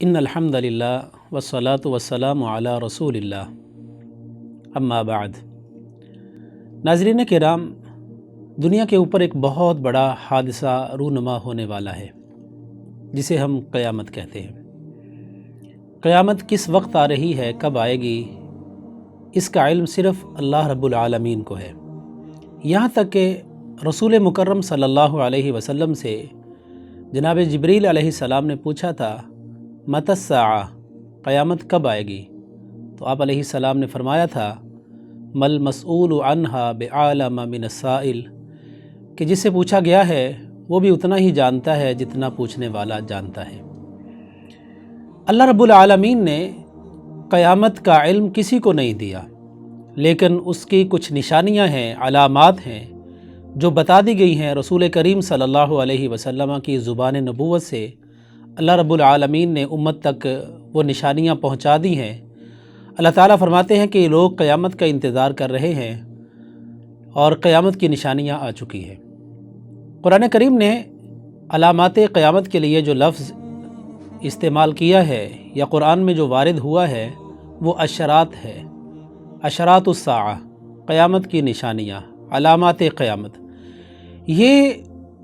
ان الحمد للہ والصلاة والسلام علی رسول اللہ اما بعد۔ ناظرین کرام، دنیا کے اوپر ایک بہت بڑا حادثہ رونما ہونے والا ہے جسے ہم قیامت کہتے ہیں۔ قیامت کس وقت آ رہی ہے، کب آئے گی، اس کا علم صرف اللہ رب العالمین کو ہے۔ یہاں تک کہ رسول مکرم صلی اللہ علیہ وسلم سے جناب جبریل علیہ السلام نے پوچھا تھا متی الساعہ، قیامت کب آئے گی، تو آپ علیہ السلام نے فرمایا تھا مل مسئول عنہا بعالم من السائل، کہ جس سے پوچھا گیا ہے وہ بھی اتنا ہی جانتا ہے جتنا پوچھنے والا جانتا ہے۔ اللہ رب العالمین نے قیامت کا علم کسی کو نہیں دیا، لیکن اس کی کچھ نشانیاں ہیں، علامات ہیں جو بتا دی گئی ہیں رسول کریم صلی اللہ علیہ وسلم کی زبان نبوت سے۔ اللہ رب العالمین نے امت تک وہ نشانیاں پہنچا دی ہیں۔ اللہ تعالیٰ فرماتے ہیں کہ یہ لوگ قیامت کا انتظار کر رہے ہیں اور قیامت کی نشانیاں آ چکی ہیں۔ قرآن کریم نے علامات قیامت کے لیے جو لفظ استعمال کیا ہے یا قرآن میں جو وارد ہوا ہے وہ اشرات ہے، اشرات الساعہ، قیامت کی نشانیاں، علامات قیامت۔ یہ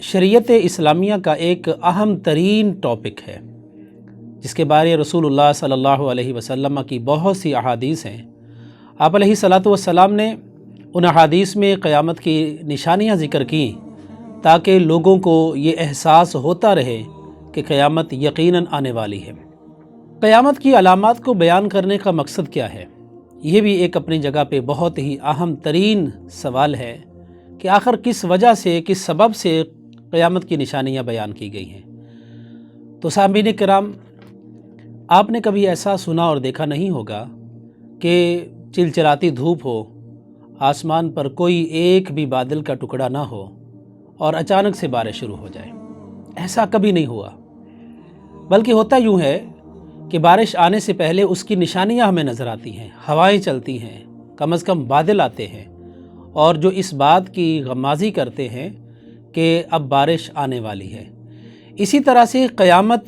شریعت اسلامیہ کا ایک اہم ترین ٹاپک ہے جس کے بارے رسول اللہ صلی اللہ علیہ وسلم کی بہت سی احادیث ہیں۔ آپ علیہ السلام نے ان احادیث میں قیامت کی نشانیاں ذکر کیں تاکہ لوگوں کو یہ احساس ہوتا رہے کہ قیامت یقیناً آنے والی ہے۔ قیامت کی علامات کو بیان کرنے کا مقصد کیا ہے؟ یہ بھی ایک اپنی جگہ پہ بہت ہی اہم ترین سوال ہے کہ آخر کس وجہ سے، کس سبب سے قیامت کی نشانیاں بیان کی گئی ہیں۔ تو سامعین کرام، آپ نے کبھی ایسا سنا اور دیکھا نہیں ہوگا کہ چلچلاتی دھوپ ہو، آسمان پر کوئی ایک بھی بادل کا ٹکڑا نہ ہو اور اچانک سے بارش شروع ہو جائے۔ ایسا کبھی نہیں ہوا، بلکہ ہوتا یوں ہے کہ بارش آنے سے پہلے اس کی نشانیاں ہمیں نظر آتی ہیں، ہوائیں چلتی ہیں، کم از کم بادل آتے ہیں اور جو اس بات کی غمازی کرتے ہیں کہ اب بارش آنے والی ہے۔ اسی طرح سے قیامت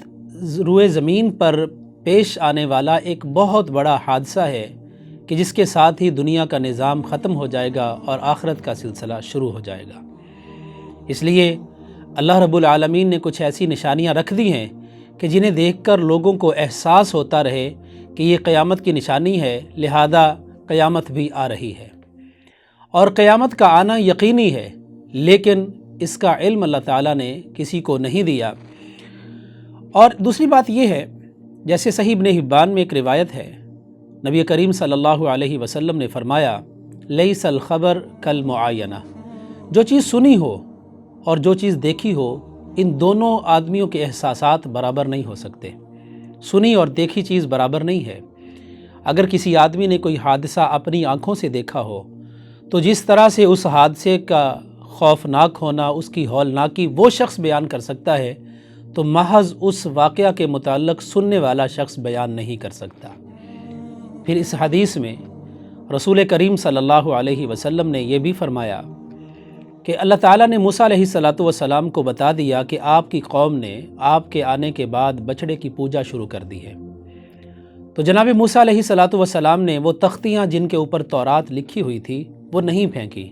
روئے زمین پر پیش آنے والا ایک بہت بڑا حادثہ ہے کہ جس کے ساتھ ہی دنیا کا نظام ختم ہو جائے گا اور آخرت کا سلسلہ شروع ہو جائے گا۔ اس لیے اللہ رب العالمین نے کچھ ایسی نشانیاں رکھ دی ہیں کہ جنہیں دیکھ کر لوگوں کو احساس ہوتا رہے کہ یہ قیامت کی نشانی ہے، لہذا قیامت بھی آ رہی ہے۔ اور قیامت کا آنا یقینی ہے، لیکن اس کا علم اللہ تعالیٰ نے کسی کو نہیں دیا۔ اور دوسری بات یہ ہے، جیسے صحیح ابن حبان میں ایک روایت ہے، نبی کریم صلی اللہ علیہ وسلم نے فرمایا لیس الخبر کالمعاینہ، جو چیز سنی ہو اور جو چیز دیکھی ہو، ان دونوں آدمیوں کے احساسات برابر نہیں ہو سکتے۔ سنی اور دیکھی چیز برابر نہیں ہے۔ اگر کسی آدمی نے کوئی حادثہ اپنی آنکھوں سے دیکھا ہو تو جس طرح سے اس حادثے کا خوفناک ہونا، اس کی ہولناکی وہ شخص بیان کر سکتا ہے تو محض اس واقعہ کے متعلق سننے والا شخص بیان نہیں کر سکتا۔ پھر اس حدیث میں رسول کریم صلی اللہ علیہ وسلم نے یہ بھی فرمایا کہ اللہ تعالیٰ نے موسیٰ علیہ السلام کو بتا دیا کہ آپ کی قوم نے آپ کے آنے کے بعد بچڑے کی پوجا شروع کر دی ہے۔ تو جناب موسیٰ علیہ السلام نے وہ تختیاں جن کے اوپر تورات لکھی ہوئی تھی وہ نہیں پھینکی،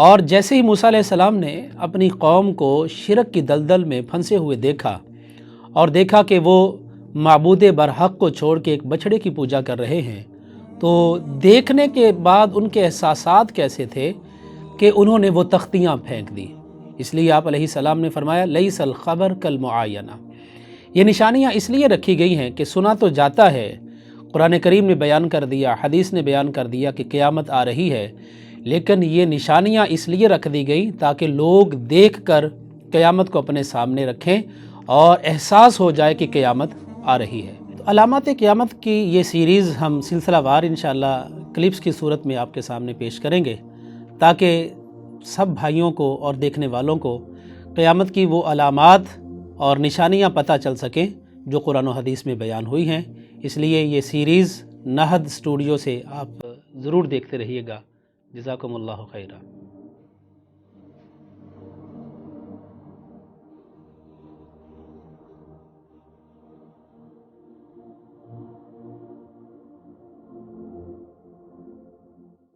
اور جیسے ہی موسیٰ علیہ السلام نے اپنی قوم کو شرک کی دلدل میں پھنسے ہوئے دیکھا اور دیکھا کہ وہ معبود برحق کو چھوڑ کے ایک بچھڑے کی پوجا کر رہے ہیں، تو دیکھنے کے بعد ان کے احساسات کیسے تھے کہ انہوں نے وہ تختیاں پھینک دی۔ اس لیے آپ علیہ السلام نے فرمایا لیس الخبر کالمعاینہ۔ یہ نشانیاں اس لیے رکھی گئی ہیں کہ سنا تو جاتا ہے، قرآن کریم نے بیان کر دیا، حدیث نے بیان کر دیا کہ قیامت آ رہی ہے، لیکن یہ نشانیاں اس لیے رکھ دی گئی تاکہ لوگ دیکھ کر قیامت کو اپنے سامنے رکھیں اور احساس ہو جائے کہ قیامت آ رہی ہے۔ تو علامات قیامت کی یہ سیریز ہم سلسلہ وار انشاءاللہ کلپس کی صورت میں آپ کے سامنے پیش کریں گے تاکہ سب بھائیوں کو اور دیکھنے والوں کو قیامت کی وہ علامات اور نشانیاں پتہ چل سکیں جو قرآن و حدیث میں بیان ہوئی ہیں۔ اس لیے یہ سیریز نہد اسٹوڈیو سے آپ ضرور دیکھتے رہیے گا۔ جزاکم اللہ خیرہ۔